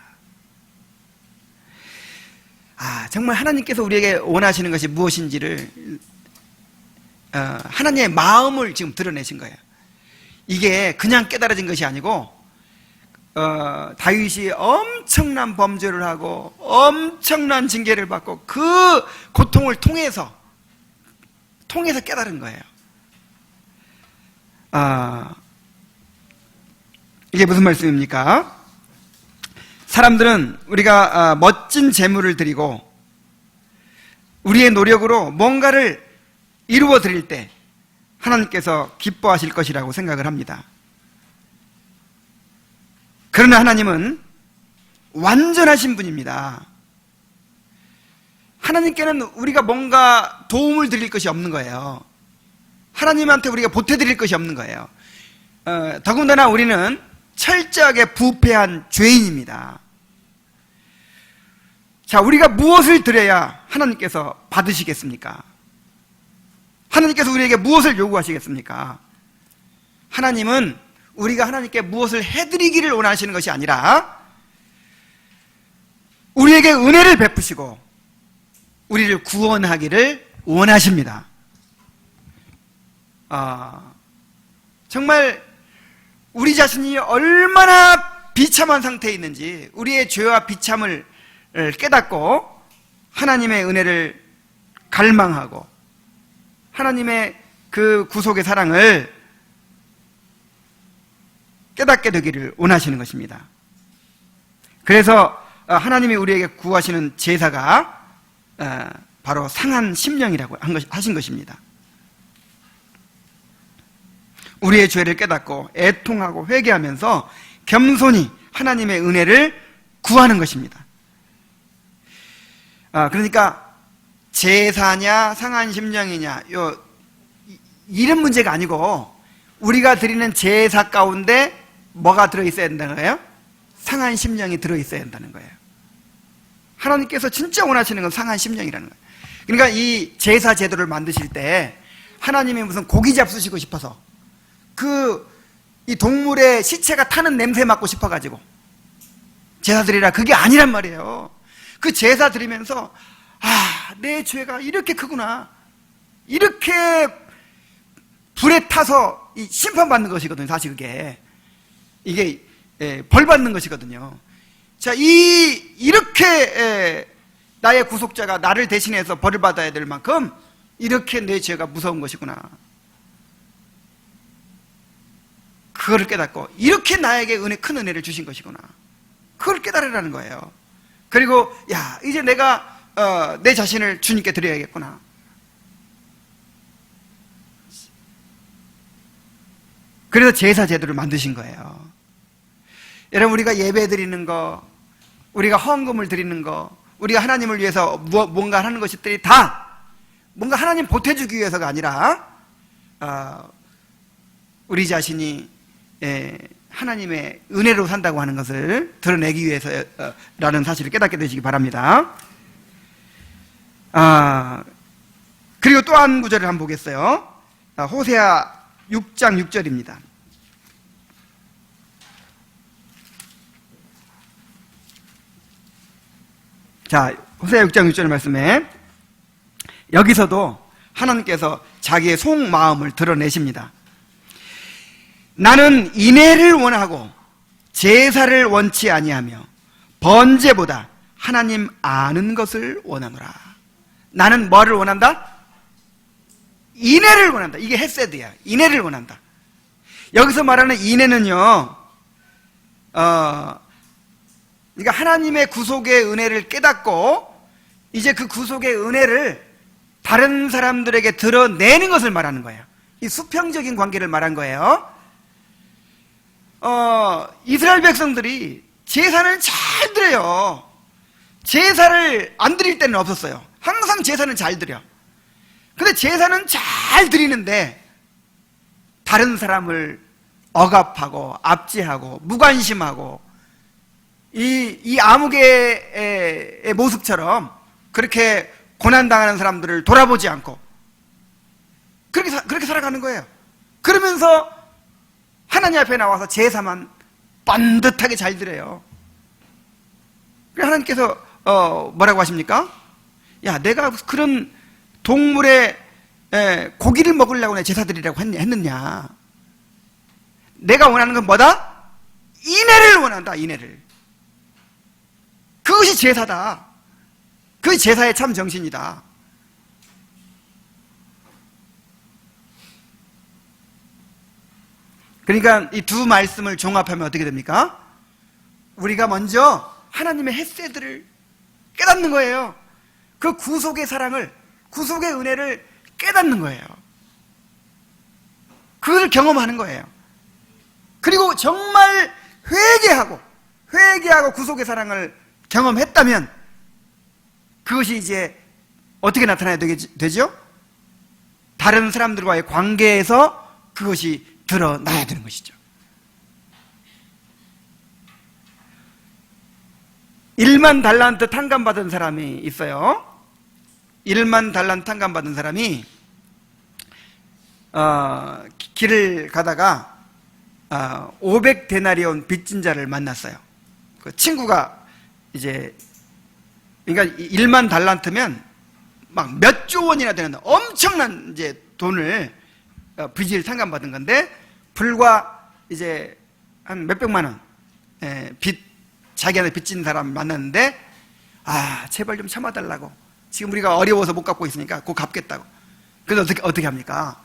정말 하나님께서 우리에게 원하시는 것이 무엇인지를 하나님의 마음을 지금 드러내신 거예요. 이게 그냥 깨달아진 것이 아니고 다윗이 엄청난 범죄를 하고 엄청난 징계를 받고 그 고통을 통해서 깨달은 거예요. 이게 무슨 말씀입니까? 사람들은 우리가 멋진 재물을 드리고 우리의 노력으로 뭔가를 이루어 드릴 때 하나님께서 기뻐하실 것이라고 생각을 합니다. 그러나 하나님은 완전하신 분입니다. 하나님께는 우리가 뭔가 도움을 드릴 것이 없는 거예요. 하나님한테 우리가 보태드릴 것이 없는 거예요. 더군다나 우리는 철저하게 부패한 죄인입니다. 자, 우리가 무엇을 드려야 하나님께서 받으시겠습니까? 하나님께서 우리에게 무엇을 요구하시겠습니까? 하나님은 우리가 하나님께 무엇을 해드리기를 원하시는 것이 아니라 우리에게 은혜를 베푸시고 우리를 구원하기를 원하십니다. 정말 우리 자신이 얼마나 비참한 상태에 있는지 우리의 죄와 비참을 깨닫고 하나님의 은혜를 갈망하고 하나님의 그 구속의 사랑을 깨닫게 되기를 원하시는 것입니다. 그래서 하나님이 우리에게 구하시는 제사가 바로 상한 심령이라고 하신 것입니다. 우리의 죄를 깨닫고 애통하고 회개하면서 겸손히 하나님의 은혜를 구하는 것입니다. 그러니까 제사냐 상한 심령이냐 이런 문제가 아니고 우리가 드리는 제사 가운데 뭐가 들어있어야 된다는 거예요? 상한 심령이 들어있어야 한다는 거예요. 하나님께서 진짜 원하시는 건 상한 심령이라는 거예요. 그러니까 이 제사 제도를 만드실 때 하나님이 무슨 고기 잡수시고 싶어서 이 동물의 시체가 타는 냄새 맡고 싶어가지고 제사 드리라, 그게 아니란 말이에요. 그 제사 드리면서 내 죄가 이렇게 크구나, 이렇게 불에 타서 심판받는 것이거든요. 사실 이게 벌 받는 것이거든요. 자, 이렇게 나의 구속자가 나를 대신해서 벌을 받아야 될 만큼 이렇게 내 죄가 무서운 것이구나, 그거를 깨닫고 이렇게 나에게 큰 은혜를 주신 것이구나, 그걸 깨달으라는 거예요. 그리고 이제 내가 내 자신을 주님께 드려야겠구나. 그래서 제사 제도를 만드신 거예요. 여러분, 우리가 예배 드리는 거, 우리가 헌금을 드리는 거, 우리가 하나님을 위해서 뭔가 하는 것들이 다 뭔가 하나님 보태주기 위해서가 아니라 우리 자신이 하나님의 은혜로 산다고 하는 것을 드러내기 위해서라는 사실을 깨닫게 되시기 바랍니다. 그리고 또 한 구절을 한번 보겠어요. 호세아 6장 6절입니다. 자, 호세아 6장 6절 말씀에 여기서도 하나님께서 자기의 속마음을 드러내십니다. 나는 인애를 원하고 제사를 원치 아니하며 번제보다 하나님 아는 것을 원하노라. 나는 뭐를 원한다? 인애를 원한다. 이게 헤세드야. 인애를 원한다. 여기서 말하는 인애는요, 그러니까 하나님의 구속의 은혜를 깨닫고 이제 그 구속의 은혜를 다른 사람들에게 드러내는 것을 말하는 거예요. 이 수평적인 관계를 말한 거예요. 이스라엘 백성들이 제사를 잘 드려요. 제사를 안 드릴 때는 없었어요. 항상 제사는 잘 드려. 근데 제사는 잘 드리는데 다른 사람을 억압하고 압제하고 무관심하고 이 아무개의 모습처럼 그렇게 고난당하는 사람들을 돌아보지 않고 그렇게 살아가는 거예요. 그러면서 하나님 앞에 나와서 제사만 반듯하게 잘 드려요. 하나님께서 뭐라고 하십니까? 내가 그런 동물의 고기를 먹으려고 내 제사 드리라고 했느냐? 내가 원하는 건 뭐다? 인애를 원한다. 인애를. 그것이 제사다. 그것이 제사의 참 정신이다. 그러니까 이 두 말씀을 종합하면 어떻게 됩니까? 우리가 먼저 하나님의 헤세드를 깨닫는 거예요. 그 구속의 사랑을, 구속의 은혜를 깨닫는 거예요. 그것을 경험하는 거예요. 그리고 정말 회개하고 구속의 사랑을 경험했다면 그것이 이제 어떻게 나타나야 되죠? 다른 사람들과의 관계에서 그것이 드러나야 되는 것이죠. 1만 달란트 탕감받은 사람이 있어요. 1만 달란트 탕감받은 사람이 길을 가다가 500데나리온 빚진 자를 만났어요. 그 친구가 이제, 그러니까 1만 달란트면 막 몇 조 원이나 되는 엄청난 이제 돈을 빚을 탕감받은 건데, 불과 이제 한 몇백만 원 자기한테 빚진 사람 만났는데, 제발 좀 참아달라고, 지금 우리가 어려워서 못 갚고 있으니까 곧 갚겠다고. 그래서 어떻게 합니까?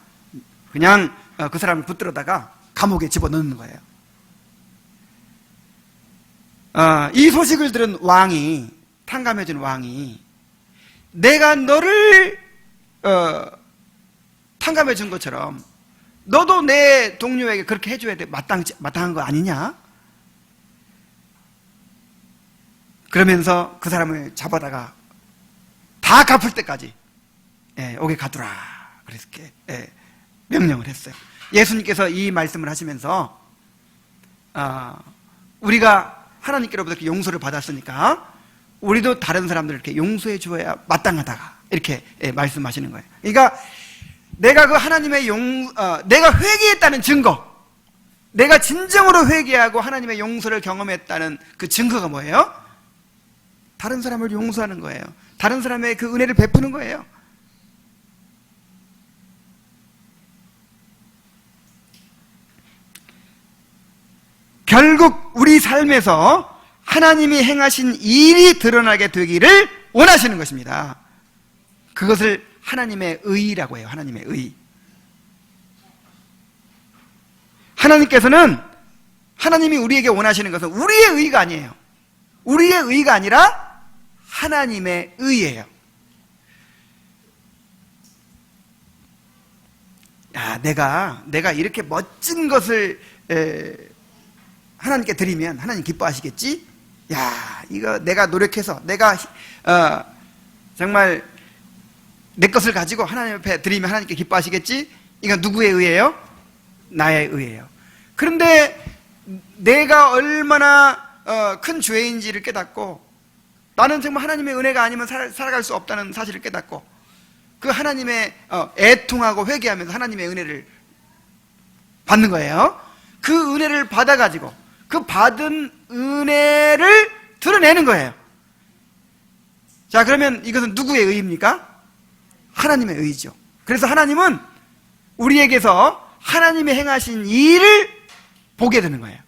그냥 그 사람을 붙들어다가 감옥에 집어넣는 거예요. 이 소식을 들은 왕이, 탕감해준 왕이, 내가 너를 탕감해준 것처럼 너도 내 동료에게 그렇게 해줘야 돼, 마땅한 거 아니냐? 그러면서 그 사람을 잡아다가 다 갚을 때까지 옥에 가두라, 그렇게 명령을 했어요. 예수님께서 이 말씀을 하시면서 우리가 하나님께로부터 이렇게 용서를 받았으니까 우리도 다른 사람들을 이렇게 용서해 주어야 마땅하다, 이렇게 말씀하시는 거예요. 그러니까 내가 그 하나님의 내가 회개했다는 증거, 내가 진정으로 회개하고 하나님의 용서를 경험했다는 그 증거가 뭐예요? 다른 사람을 용서하는 거예요. 다른 사람의 그 은혜를 베푸는 거예요. 결국 우리 삶에서 하나님이 행하신 일이 드러나게 되기를 원하시는 것입니다. 그것을 하나님의 의라고 해요. 하나님의 의. 하나님께서는, 하나님이 우리에게 원하시는 것은 우리의 의가 아니에요. 우리의 의가 아니라 하나님의 의예요. 야, 내가 이렇게 멋진 것을 하나님께 드리면 하나님 기뻐하시겠지? 야, 이거 내가 노력해서 내가 정말 내 것을 가지고 하나님 앞에 드리면 하나님께 기뻐하시겠지? 이건 누구의 의예요? 나의 의예요. 그런데 내가 얼마나 큰 죄인지를 깨닫고, 나는 정말 하나님의 은혜가 아니면 살아갈 수 없다는 사실을 깨닫고, 그 하나님의 애통하고 회개하면서 하나님의 은혜를 받는 거예요. 그 은혜를 받아가지고 그 받은 은혜를 드러내는 거예요. 자, 그러면 이것은 누구의 의입니까? 하나님의 의죠. 그래서 하나님은 우리에게서 하나님의 행하신 일을 보게 되는 거예요.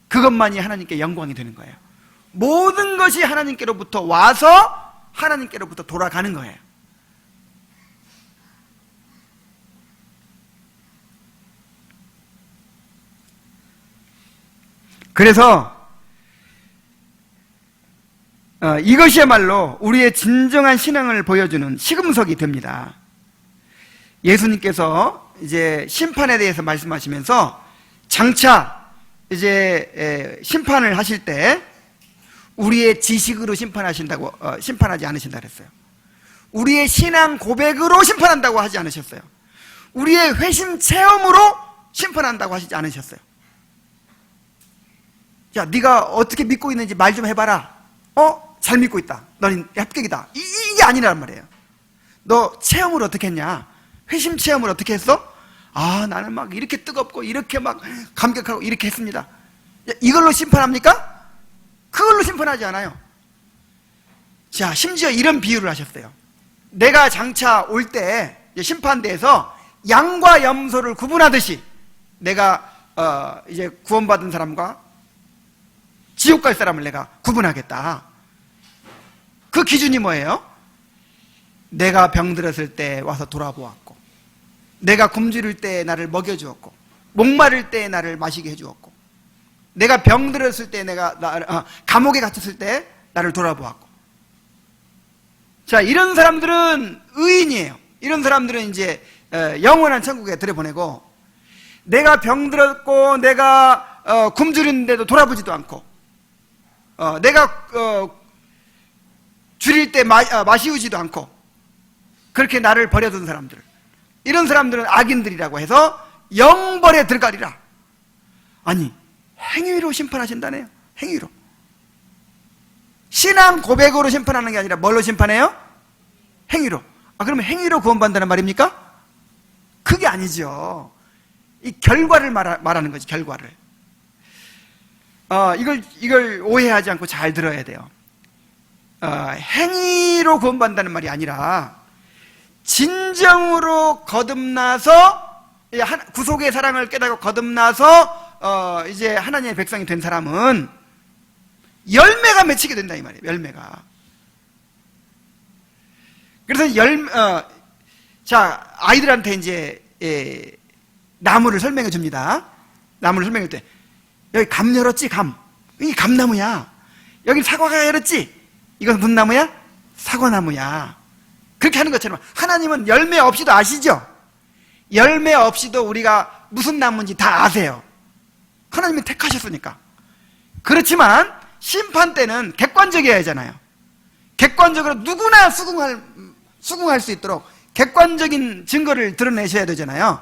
그것만이 하나님께 영광이 되는 거예요. 모든 것이 하나님께로부터 와서 하나님께로부터 돌아가는 거예요. 그래서 이것이야말로 우리의 진정한 신앙을 보여주는 시금석이 됩니다. 예수님께서 이제 심판에 대해서 말씀하시면서 장차 이제 심판을 하실 때 우리의 지식으로 심판하지 않으신다 그랬어요. 우리의 신앙 고백으로 심판한다고 하지 않으셨어요. 우리의 회심 체험으로 심판한다고 하시지 않으셨어요. 야, 네가 어떻게 믿고 있는지 말 좀 해봐라. 잘 믿고 있다. 너는 합격이다. 이게 아니란 말이에요. 너 체험을 어떻게 했냐? 회심 체험을 어떻게 했어? 나는 막 이렇게 뜨겁고 이렇게 막 감격하고 이렇게 했습니다. 야, 이걸로 심판합니까? 그걸로 심판하지 않아요. 자, 심지어 이런 비유를 하셨어요. 내가 장차 올 때 심판대에서 양과 염소를 구분하듯이 내가 이제 구원받은 사람과 지옥 갈 사람을 내가 구분하겠다. 그 기준이 뭐예요? 내가 병들었을 때 와서 돌아보았고, 내가 굶주릴 때 나를 먹여주었고, 목마를 때 나를 마시게 해주었고, 내가 병들었을 때 감옥에 갇혔을 때 나를 돌아보았고. 자, 이런 사람들은 의인이에요. 이런 사람들은 이제 영원한 천국에 들여보내고, 내가 병들었고 내가 굶주리는데도 돌아보지도 않고, 내가 줄일 때 마시우지도 않고 그렇게 나를 버려둔 사람들, 이런 사람들은 악인들이라고 해서 영벌에 들어가리라. 아니, 행위로 심판하신다네요. 행위로. 신앙 고백으로 심판하는 게 아니라 뭘로 심판해요? 행위로. 그러면 행위로 구원받는다는 말입니까? 그게 아니죠. 이 결과를 말하는 거지, 결과를. 이걸 오해하지 않고 잘 들어야 돼요. 행위로 구원받는다는 말이 아니라 진정으로 거듭나서 구속의 사랑을 깨닫고 거듭나서 이제 하나님의 백성이 된 사람은 열매가 맺히게 된다 이 말이에요. 열매가. 그래서 자, 아이들한테 이제 나무를 설명해 줍니다. 나무를 설명할 때 여기 감 열었지, 감. 이게 감나무야. 여기 사과가 열었지. 이건 무슨 나무야? 사과나무야. 그렇게 하는 것처럼 하나님은 열매 없이도 아시죠? 열매 없이도 우리가 무슨 나무인지 다 아세요. 하나님이 택하셨으니까. 그렇지만 심판 때는 객관적이어야 하잖아요. 객관적으로 누구나 수긍할 수 있도록 객관적인 증거를 드러내셔야 되잖아요.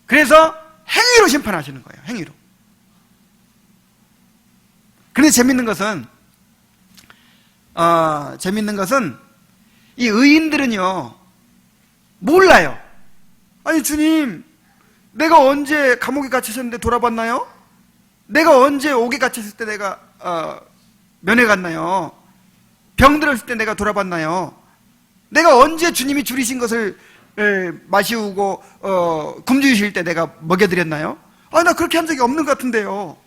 그래서 행위로 심판하시는 거예요. 행위로. 그런데 재밌는 것은 이 의인들은요 몰라요. 아니 주님, 내가 언제 감옥에 갇히셨는데 돌아봤나요? 내가 언제 옥에 갇혔을 때 내가 면회 갔나요? 병들었을 때 내가 돌아봤나요? 내가 언제 주님이 줄이신 것을 마시우고 굶주실 때 내가 먹여드렸나요? 나 그렇게 한 적이 없는 것 같은데요.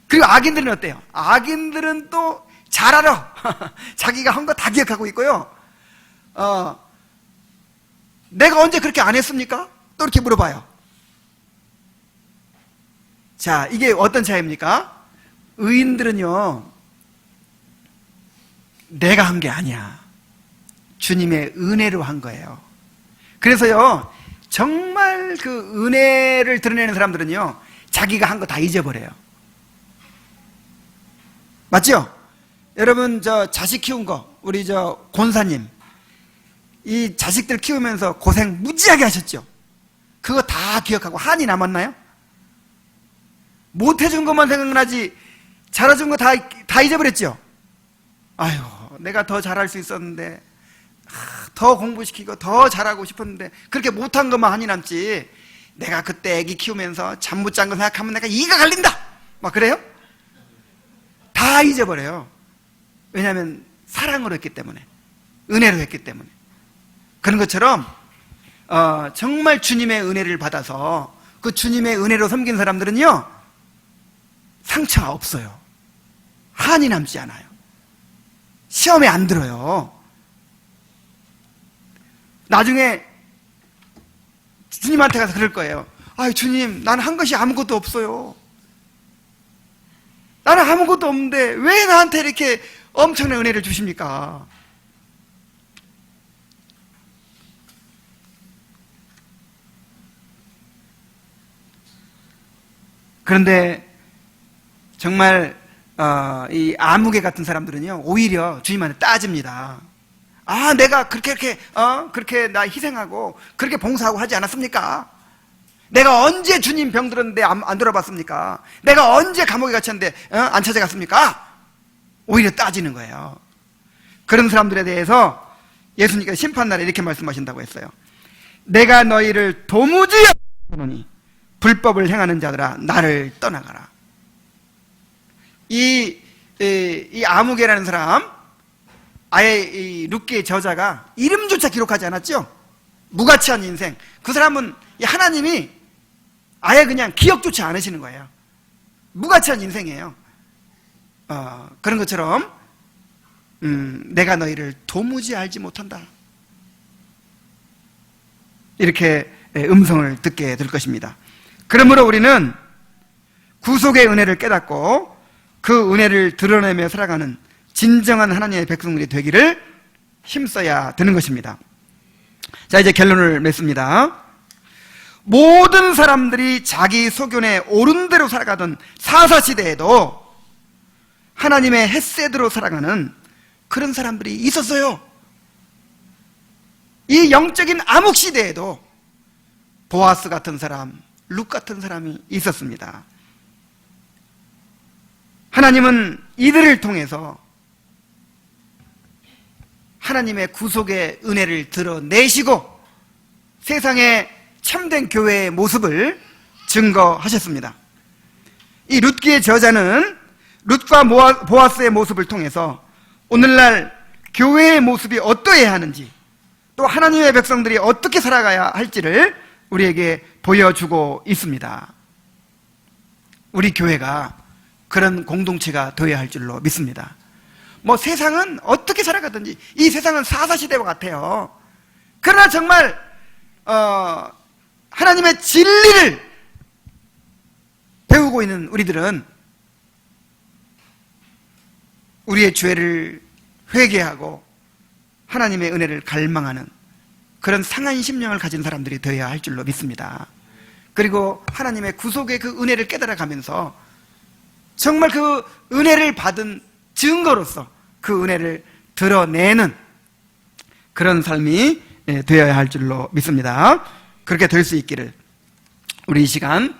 그리고 악인들은 어때요? 악인들은 또 잘 알아. 자기가 한 거 다 기억하고 있고요. 내가 언제 그렇게 안 했습니까? 또 이렇게 물어봐요. 자, 이게 어떤 차이입니까? 의인들은요, 내가 한 게 아니야. 주님의 은혜로 한 거예요. 그래서요, 정말 그 은혜를 드러내는 사람들은요, 자기가 한 거 다 잊어버려요. 맞죠? 여러분, 자식 키운 거, 우리 권사님, 이 자식들 키우면서 고생 무지하게 하셨죠? 그거 다 기억하고 한이 남았나요? 못해준 것만 생각나지, 잘해준 거 다 잊어버렸죠? 아유, 내가 더 잘할 수 있었는데, 더 공부시키고 더 잘하고 싶었는데 그렇게 못한 것만 한이 남지, 내가 그때 애기 키우면서 잠 못 잔 거 생각하면 내가 이가 갈린다 막 그래요? 다 잊어버려요. 왜냐하면 사랑으로 했기 때문에, 은혜로 했기 때문에. 그런 것처럼 정말 주님의 은혜를 받아서 그 주님의 은혜로 섬긴 사람들은요 상처가 없어요. 한이 남지 않아요. 시험에 안 들어요. 나중에 주님한테 가서 그럴 거예요. 주님, 나는 한 것이 아무것도 없어요. 나는 아무것도 없는데 왜 나한테 이렇게 엄청난 은혜를 주십니까? 그런데 정말 이 아무개 같은 사람들은요 오히려 주님한테 따집니다. 내가 그렇게 나 희생하고 그렇게 봉사하고 하지 않았습니까? 내가 언제 주님 병들었는데 안 돌아봤습니까? 내가 언제 감옥에 갇혔는데 안 찾아갔습니까? 오히려 따지는 거예요. 그런 사람들에 대해서 예수님께서 심판날에 이렇게 말씀하신다고 했어요. 내가 너희를 도무지 하노니 불법을 행하는 자들아 나를 떠나가라. 이 아무개라는 사람, 아예 이 룻기의 저자가 이름조차 기록하지 않았죠? 무가치한 인생. 그 사람은 하나님이 아예 그냥 기억조차 않으시는 거예요. 무가치한 인생이에요. 그런 것처럼 내가 너희를 도무지 알지 못한다, 이렇게 음성을 듣게 될 것입니다. 그러므로 우리는 구속의 은혜를 깨닫고 그 은혜를 드러내며 살아가는 진정한 하나님의 백성들이 되기를 힘써야 되는 것입니다. 자, 이제 결론을 맺습니다. 모든 사람들이 자기 소견에 옳은 대로 살아가던 사사시대에도 하나님의 헷세대로 살아가는 그런 사람들이 있었어요. 이 영적인 암흑시대에도 보아스 같은 사람, 룻 같은 사람이 있었습니다. 하나님은 이들을 통해서 하나님의 구속의 은혜를 드러내시고 세상의 참된 교회의 모습을 증거하셨습니다. 이 룻기의 저자는 룻과 보아스의 모습을 통해서 오늘날 교회의 모습이 어떠해야 하는지, 또 하나님의 백성들이 어떻게 살아가야 할지를 우리에게 보여주고 있습니다. 우리 교회가 그런 공동체가 되어야 할 줄로 믿습니다. 세상은 어떻게 살아가든지 이 세상은 사사시대와 같아요. 그러나 정말 하나님의 진리를 배우고 있는 우리들은 우리의 죄를 회개하고 하나님의 은혜를 갈망하는 그런 상한 심령을 가진 사람들이 되어야 할 줄로 믿습니다. 그리고 하나님의 구속의 그 은혜를 깨달아가면서 정말 그 은혜를 받은 증거로서 그 은혜를 드러내는 그런 삶이 되어야 할 줄로 믿습니다. 그렇게 될 수 있기를 우리 이 시간